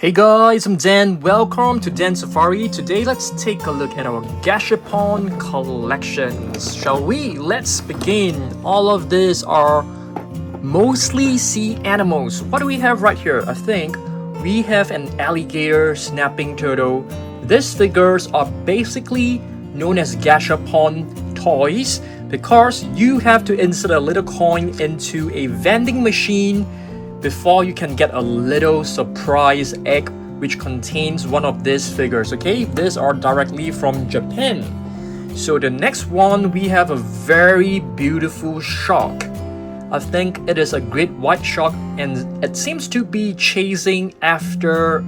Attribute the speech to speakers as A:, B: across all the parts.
A: Hey guys, I'm Dan. Welcome to Dan Safari. Today, let's take a look at our Gashapon collections. Shall we? Let's begin. All of these are mostly sea animals. What do we have right here? I think we have an alligator snapping turtle. These figures are basically known as Gashapon toys because you have to insert a little coin into a vending machine before you can get a little surprise egg which contains one of these figures. Okay, these are directly from Japan. So the next one, we have a very beautiful shark. I think it is a great white shark and it seems to be chasing after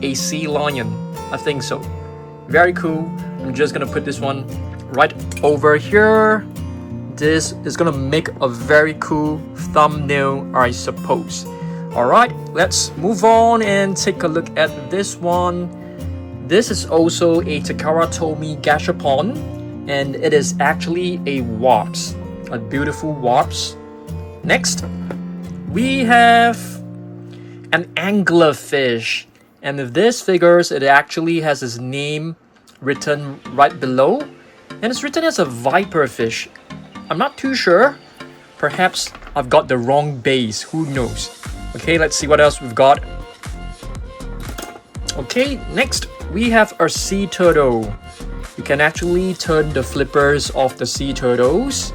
A: a sea lion. I think so. Very cool. I'm just gonna put this one right over here. This is gonna make a very cool thumbnail, I suppose. Alright, let's move on and take a look at this one. This is also a Takara Tomy Gashapon, and it is actually a wasp, a beautiful wasp. Next, we have an anglerfish, and if this figures, it actually has his name written right below, and it's written as a viper fish. I'm not too sure. Perhaps I've got the wrong base, who knows. Okay, let's see what else we've got. Okay, next we have our sea turtle. You can actually turn the flippers of the sea turtles.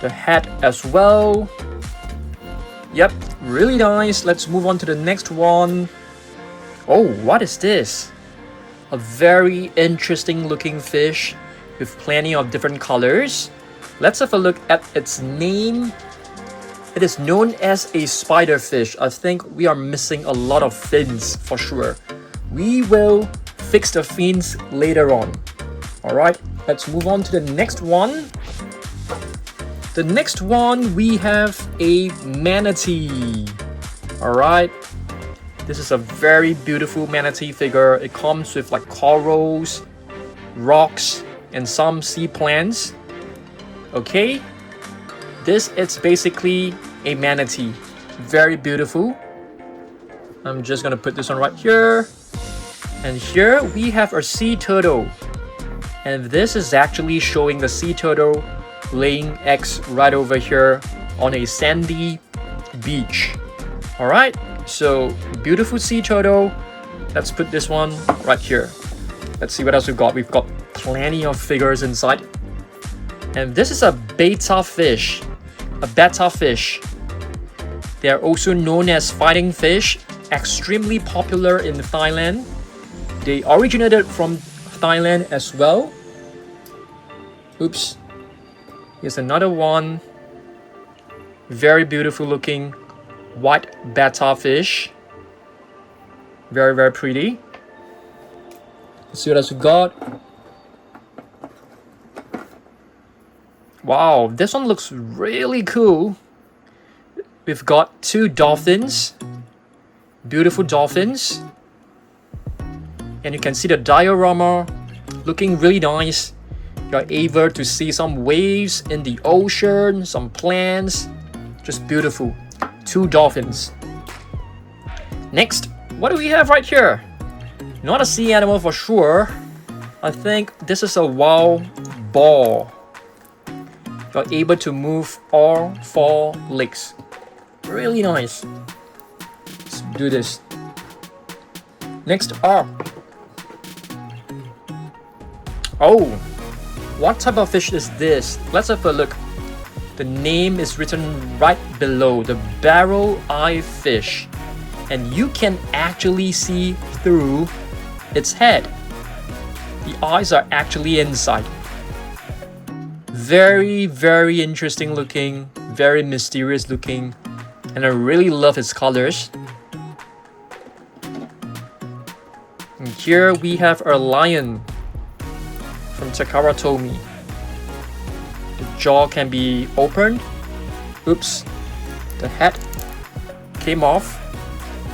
A: The head as well. Yep, really nice. Let's move on to the next one. Oh, what is this? A very interesting looking fish with plenty of different colors. Let's have a look at its name. It is known as a spiderfish. I think we are missing a lot of fins for sure. We will fix the fins later on. Alright, let's move on to the next one. The next one, we have a manatee. Alright, this is a very beautiful manatee figure. It comes with like corals, rocks, and some sea plants. Okay. This is basically a manatee. Very beautiful. I'm just gonna put this one right here. And here we have our sea turtle. And this is actually showing the sea turtle laying eggs right over here on a sandy beach. Alright, so beautiful sea turtle. Let's put this one right here. Let's see what else we've got. We've got plenty of figures inside. And this is a betta fish. A betta fish. They are also known as fighting fish, extremely popular in Thailand. They originated from Thailand as well. Oops. Here's another one. Very beautiful looking white betta fish. Very, very pretty. Let's see what else we got. Wow, this one looks really cool. We've got two dolphins. Beautiful dolphins. And you can see the diorama looking really nice. You're able to see some waves in the ocean, some plants. Just beautiful. Two dolphins. Next, what do we have right here? Not a sea animal for sure. I think this is a wild boar. You're able to move all four legs. Really nice. Let's do this. Next up. Oh, what type of fish is this? Let's have a look. The name is written right below. The barrel-eye fish. And you can actually see through its head. The eyes are actually inside. Very, very interesting looking, very mysterious looking, and I really love his colors. And here we have our lion from Takara Tomy. The jaw can be opened. Oops, the head came off.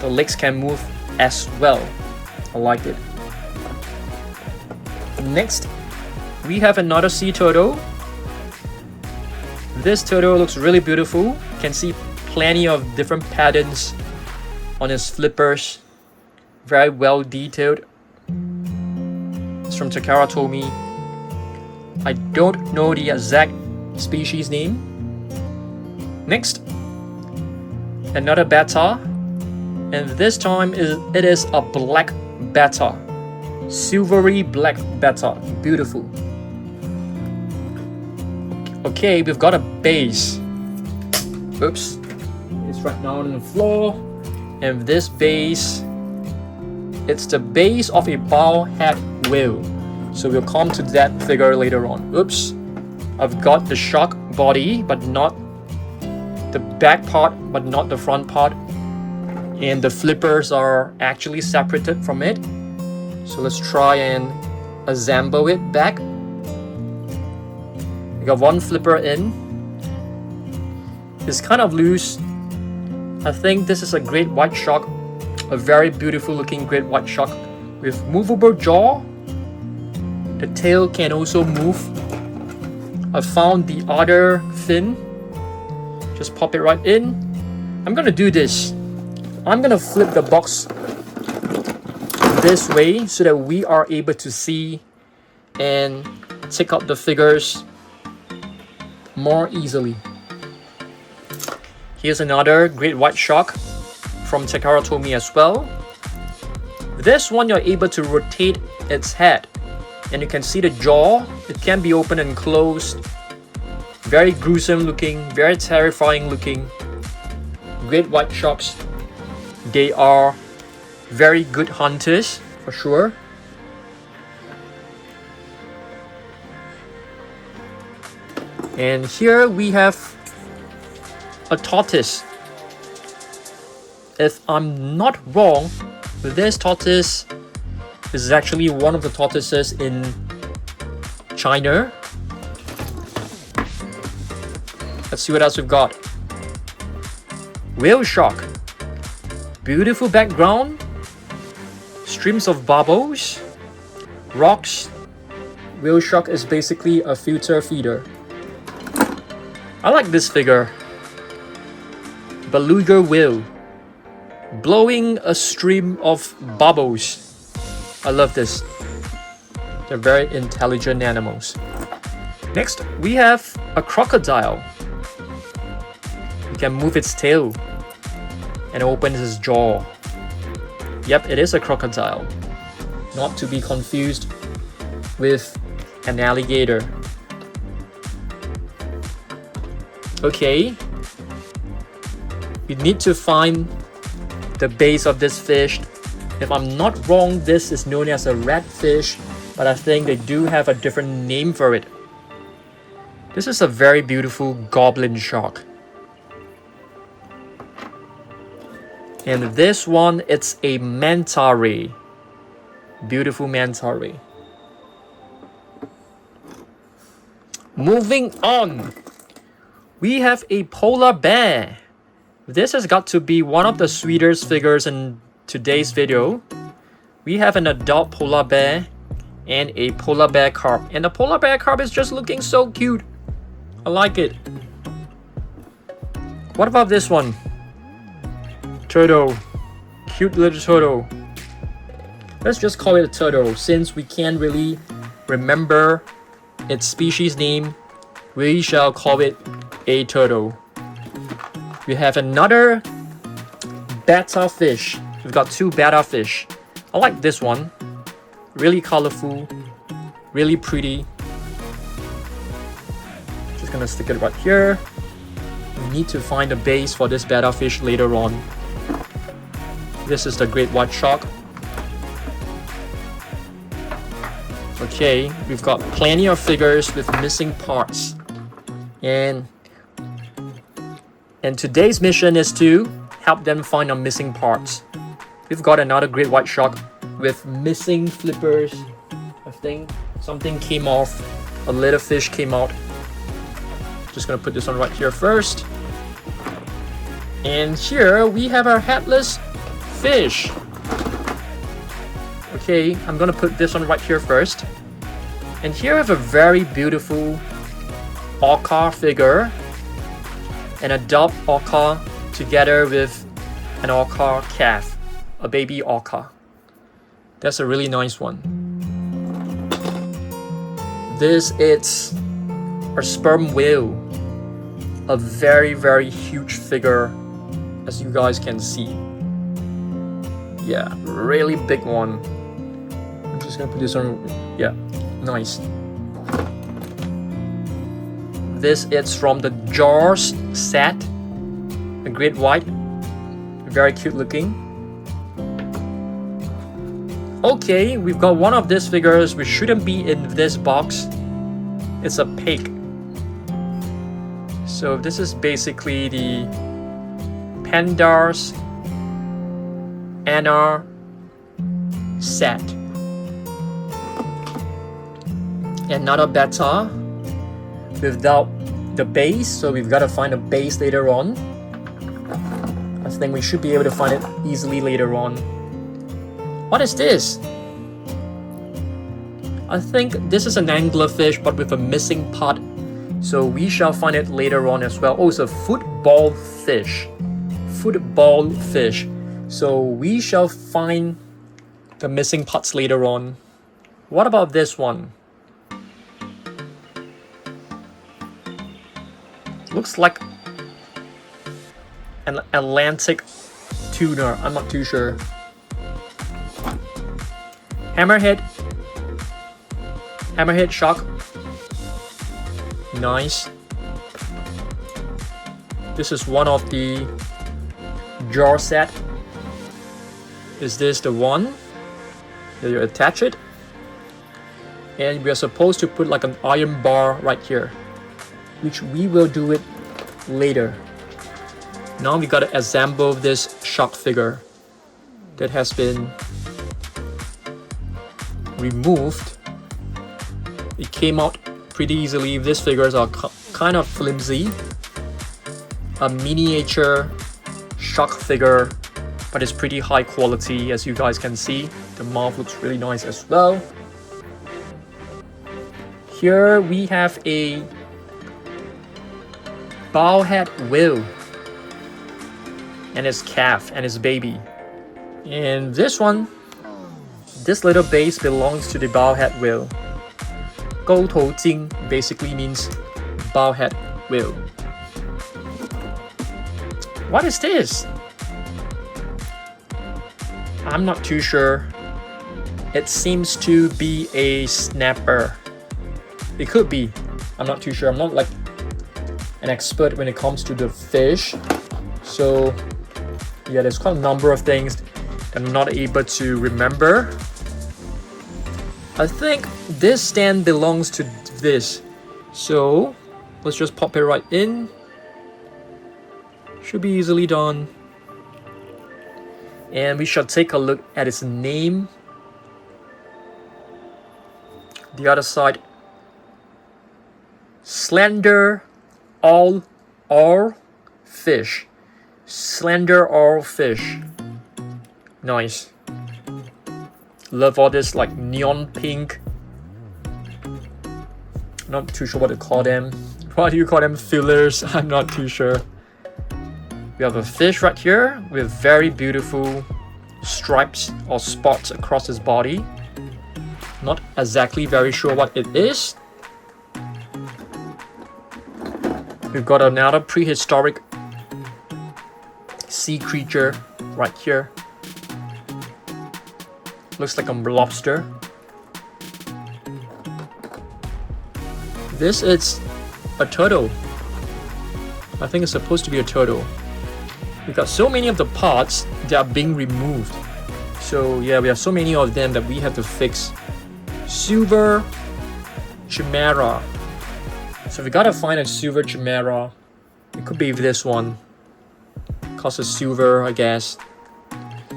A: The legs can move as well. I like it. Next, we have another sea turtle. This turtle looks really beautiful. You can see plenty of different patterns on his flippers. very well detailed. It's from Takara Tomy. I don't know the exact species name. Next, another betta, and this time it is a black betta, silvery black betta, beautiful. Okay, we've got a base. Oops, it's right now on the floor, and this base, it's the base of a bowhead whale. So we'll come to that figure later on. Oops, I've got the shark body, but not the back part, but not the front part, and the flippers are actually separated from it. So let's try and assemble it back. We got one flipper in. It's kind of loose. I think this is a great white shark, a very beautiful looking great white shark with movable jaw. The tail can also move. I found the other fin. Just pop it right in. I'm gonna do this. I'm gonna flip the box this way so that we are able to see and take out the figures more easily. Here's another great white shark from Takara Tomy as well. This one you're able to rotate its head, and you can see the jaw. It can be open and closed. Very gruesome looking, very terrifying looking. Great white sharks. They are very good hunters for sure. And here we have a tortoise. If I'm not wrong, this tortoise is actually one of the tortoises in China. Let's see what else we've got. Whale shark. Beautiful background. Streams of bubbles. Rocks. Whale shark is basically a filter feeder. I like this figure. Beluga whale. Blowing a stream of bubbles. I love this. They're very intelligent animals. Next, we have a crocodile. You can move its tail and open its jaw. Yep, it is a crocodile. Not to be confused with an alligator. Okay. We need to find the base of this fish. If I'm not wrong, this is known as a redfish, but I think they do have a different name for it. This is a very beautiful goblin shark. And this one, it's a manta ray. Beautiful manta ray. Moving on. We have a polar bear. This has got to be one of the sweetest figures in today's video. We have an adult polar bear and a polar bear cub. And the polar bear cub is just looking so cute. I like it. What about this one? Turtle. Cute little turtle. Let's just call it a turtle since we can't really remember its species name. We shall call it a turtle. We have another betta fish. We've got two betta fish. I like this one. Really colorful. Really pretty. Just gonna stick it right here. We need to find a base for this betta fish later on. This is the great white shark. Okay, we've got plenty of figures with missing parts. And today's mission is to help them find our missing parts. We've got another great white shark with missing flippers. I think something came off. A little fish came out. Just gonna put this on right here first. And here we have our headless fish. Okay, I'm gonna put this one right here first. And here I have a very beautiful orca figure. An adult orca together with an orca calf. A baby orca. That's a really nice one. This is a sperm whale. A very, very huge figure, as you guys can see. Yeah, really big one. I'm just gonna put this on. Yeah, nice. This is from the Jaws set. A great white. Very cute looking. Okay, we've got one of these figures which shouldn't be in this box. It's a pig. So this is basically the Pandas Anna set. Another beta without the base, so we've got to find a base later on. I think we should be able to find it easily later on. What is this? I think this is an anglerfish but with a missing part. So we shall find it later on as well. Oh, it's a football fish. Football fish. So we shall find the missing parts later on. What about this one? Looks like an Atlantic tuna. I'm not too sure. Hammerhead. Hammerhead shark. Nice. This is one of the jar set. Is this the one that you attach it? And we are supposed to put like an iron bar right here, which we will do it later. Now we gotta assemble this shark figure that has been removed. It came out pretty easily. These figures are kind of flimsy. A miniature shark figure, but it's pretty high quality, as you guys can see. The mouth looks really nice as well. Here we have a bowhead whale and its calf and its baby. And this one, this little base belongs to the bowhead whale. 高头鲸 basically means bowhead whale. What is this? I'm not too sure. It seems to be a snapper. It could be. I'm not too sure. I'm not like an expert when it comes to the fish. So yeah, there's quite a number of things that I'm not able to remember. I think this stand belongs to this. So let's just pop it right in. Should be easily done. And we shall take a look at its name. The other side. Slender all fish. Slender all fish. Nice. Love all this like neon pink. Not too sure what to call them. What do you call them? Fillers? I'm not too sure. We have a fish right here with very beautiful stripes or spots across his body. Not exactly very sure what it is. We've got another prehistoric sea creature right here. Looks like a lobster. This is a turtle. I think it's supposed to be a turtle. We've got so many of the parts that are being removed. So yeah, we have so many of them that we have to fix. Silver chimera. So we gotta find a silver chimera. It could be this one. Cost it's silver, I guess.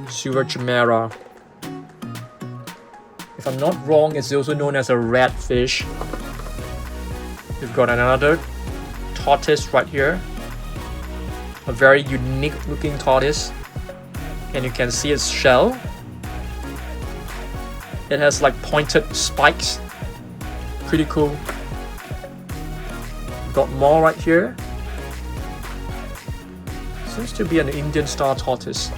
A: Silver chimera. If I'm not wrong, it's also known as a red fish. We've got another tortoise right here. A very unique looking tortoise. And you can see its shell. It has like pointed spikes. Pretty cool. Got more right here. Seems to be an Indian star tortoise.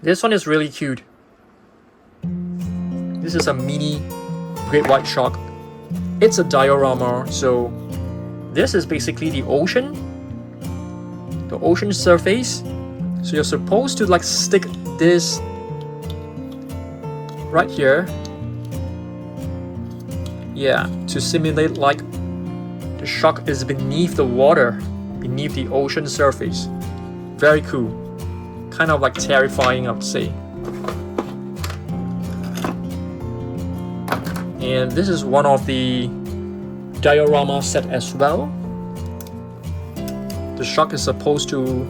A: This one is really cute. This is a mini great white shark. It's a diorama, so this is basically the ocean surface. So you're supposed to like stick this right here, yeah, to simulate like the shark is beneath the water, beneath the ocean surface. Very cool, kind of like terrifying, I would say. And this is one of the diorama set as well. The shark is supposed to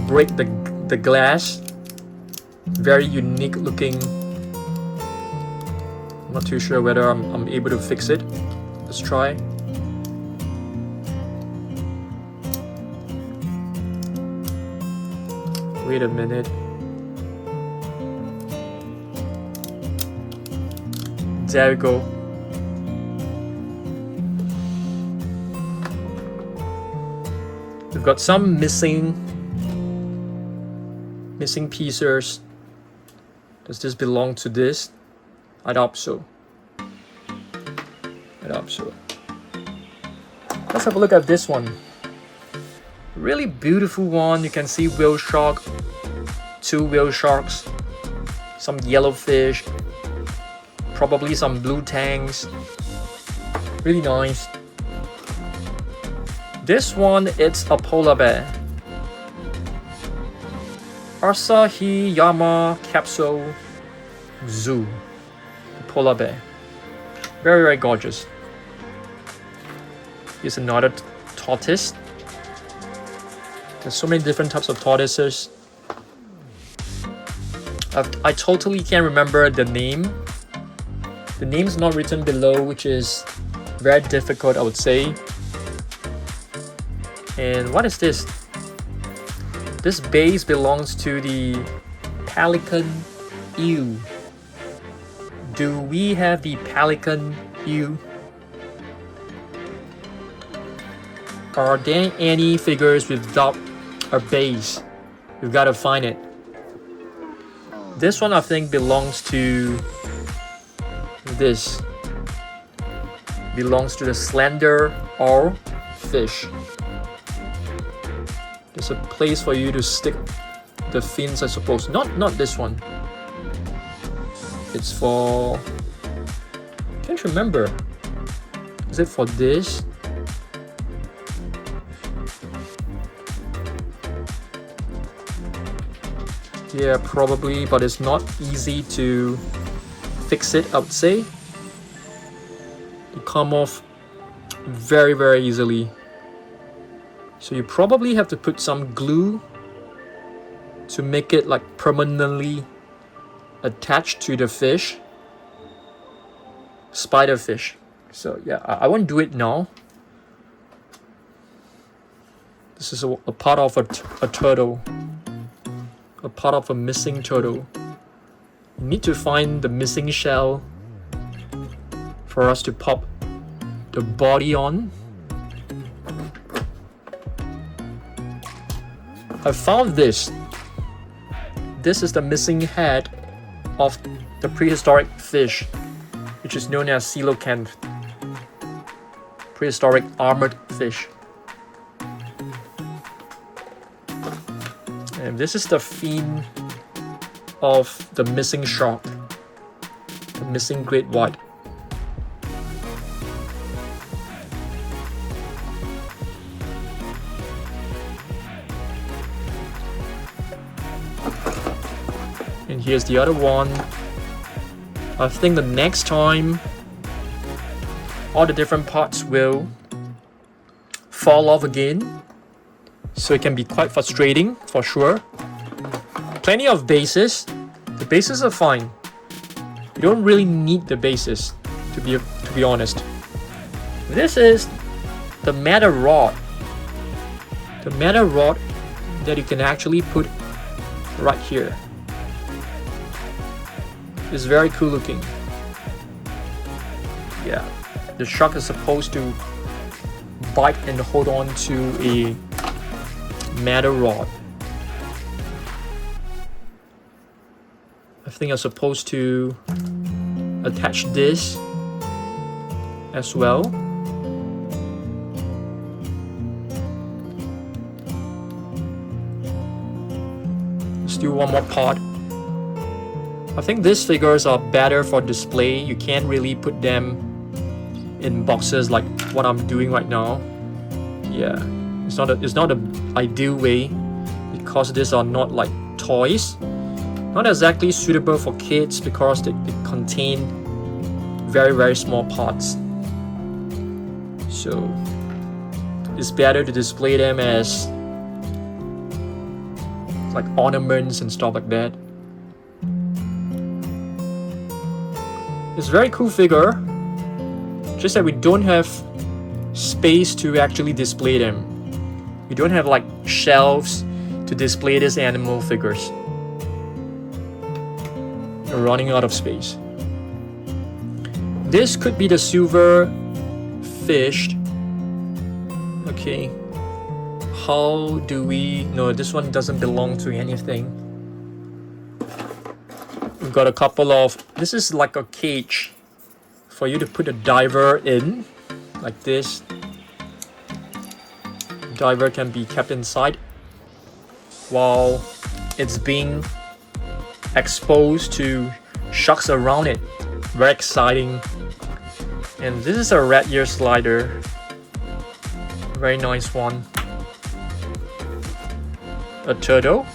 A: break the glass. Very unique looking. I'm not too sure whether I'm able to fix it. Let's try. Wait a minute. There we go. We've got some missing pieces. Does this belong to this? I'd hope so. Let's have a look at this one. Really beautiful one. You can see whale shark, 2 whale sharks, some yellowfish, probably some blue tangs. Really nice. This one, it's a polar bear. Asahiyama Capsule Zoo. The polar bear. Very, very gorgeous. Here's another tortoise. There's so many different types of tortoises. I totally can't remember the name. The name's not written below, which is very difficult, I would say. And what is this? This base belongs to the pelican eel. Do we have the pelican eel? Are there any figures without a base? We've got to find it. This one I think belongs to this. Belongs to the slender oar fish. There's a place for you to stick the fins, I suppose. Not this one. It's for... can't remember. Is it for this? Yeah, probably, but it's not easy to fix it, I would say. It come off very, very easily. So you probably have to put some glue to make it like permanently attached to the fish. Spider fish. So yeah, I won't do it now. This is a part of a turtle. A part of a missing turtle. You need to find the missing shell for us to pop the body on. I found this. This is the missing head of the prehistoric fish, which is known as coelacanth. Prehistoric armored fish. And this is the fin of the missing shark, the missing great white. And here's the other one. I think the next time all the different parts will fall off again. So it can be quite frustrating for sure. Plenty of bases. The bases are fine. You don't really need the bases to be honest. This is the metal rod. The metal rod that you can actually put right here. It's very cool looking. Yeah, the shark is supposed to bite and hold on to a metal rod. I think I'm supposed to attach this as well. Let's do one more part. I think these figures are better for display. You can't really put them in boxes like what I'm doing right now. Yeah, it's not a ideal way because these are not like toys. Not exactly suitable for kids because they contain very small parts. So it's better to display them as like ornaments and stuff like that. It's a very cool figure, just that we don't have space to actually display them. We don't have like shelves to display these animal figures. We're running out of space. This could be the silver fish. Okay. How do we... No, this one doesn't belong to anything. We've got a couple of... This is like a cage for you to put a diver in, like this. Diver can be kept inside while it's being exposed to sharks around it. Very exciting. And this is a rat ear slider. Very nice one. A turtle.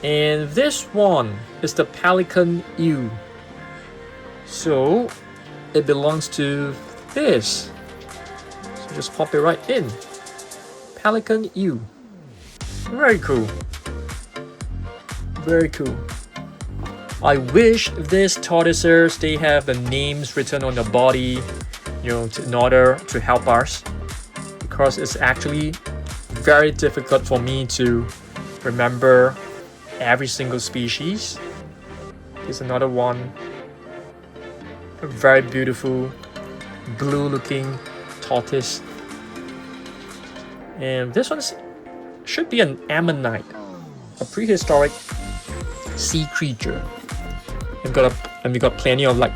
A: And this one is the pelican eel. So it belongs to this. So just pop it right in. Pelican eel. Very cool. Very cool. I wish these tortoises, they have the names written on the body, you know, in order to help us. Because it's actually very difficult for me to remember every single species. Here's another one. A very beautiful blue looking tortoise. And this one should be an ammonite, a prehistoric sea creature. And we got plenty of like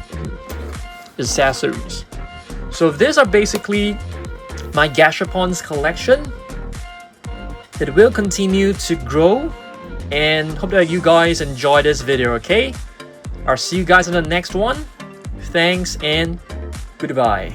A: accessories. So these are basically my Gashapon's collection. It will continue to grow, and hope that you guys enjoy this video, okay? I'll see you guys in the next one. Thanks and goodbye.